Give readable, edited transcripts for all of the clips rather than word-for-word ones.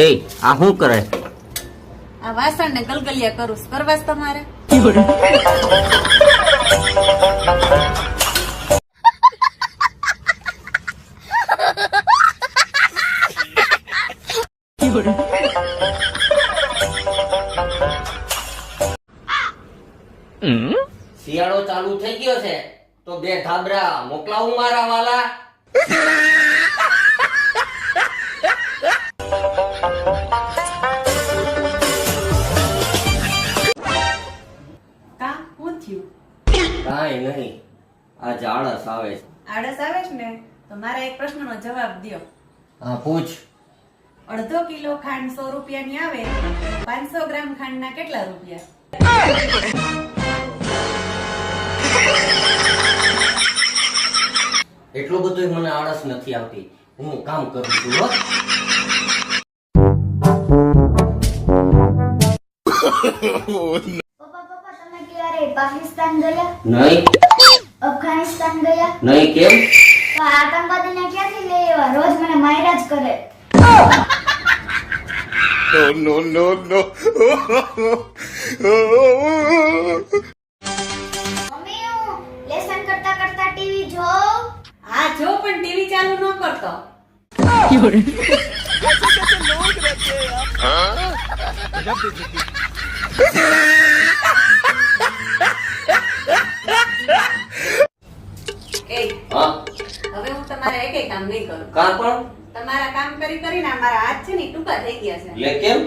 એ આ શું કરે? આ વાસણ ને ગલગલિયા કરું છું. કરવાસ તમારે? શિયાળો ચાલુ થઈ ગયો છે તો બે ધાબરા મોકલાવું મારા વાલા. કા શું થયું? કાંઈ નહીં, આ આળસ આવે છે. આળસ આવે છે ને તો મારા એક પ્રશ્નનો જવાબ દ્યો. હા પૂછ. અડધો કિલો ખાંડ 100 રૂપિયાની આવે, 500 ગ્રામ ખાંડના કેટલા રૂપિયા? એટલું બધું મને આળસ નથી આવતી, હું કામ કરું છું. હો પપ્પા તમે ક્યારે પાકિસ્તાન ગયા? નહીં. અફઘાનિસ્તાન ગયા? નહીં. કેમ? તો આતંકવાદીને ક્યાંથી લઈ આવ્યા? રોજ મને માર્યા જ કરે. No, no, no. મમ્મી હું લેસન કરતા કરતા ટીવી જોઉં. હા જો, પણ ટીવી ચાલુ ન કરતો. એ હા હવે હું તમારા એકેય કામ નહીં કરું. કા પણ? તમારા કામ કરી કરીને આ મારા હાથ છે ને ઈ ટૂંકા થઈ ગયા છે. લે કેમ?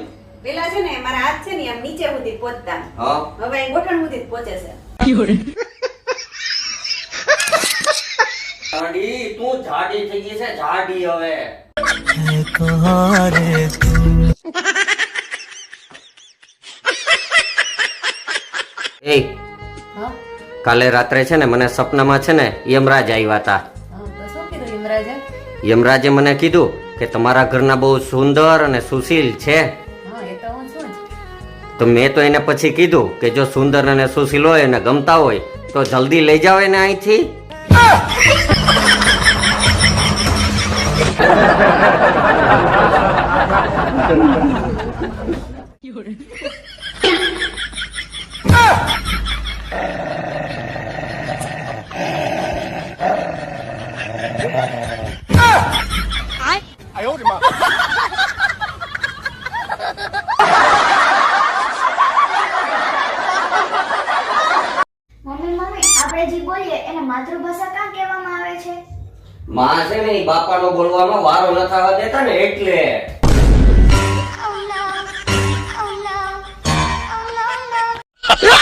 પેલા છે ને મારા હાથ છે ને આમ નીચે સુધી પહોંચતા, હા હવે અહીં ગોઠણ સુધી જ પહોંચે છે. જાડી, તું જાડી થઈ ગઈ છે, જાડી હવે. એ હા કાલે રાત્રે છે ને મને સપનામાં છે ને યમરાજ આવ્યા હતા. હા, તો શું કીધું યમરાજે? યમરાજે મને કીધું કે તમારા ઘરના બહુ સુંદર અને સુશીલ છે. હા એ તો હું છું જ. તો મેં તો એને પછી કીધું કે જો સુંદર અને સુશીલ હોય અને ગમતા હોય તો જલ્દી લઈ જાઓ એને અહીંથી. મમ્મી આપણે જે બોલીએ એને માતૃભાષા કાં કહેવામાં આવે છે? માં છે ને ઈ બાપાનો બોલવામાં વારો ન થવા દેતા ને એટલે. Oh no. Oh no. Oh no. Oh no.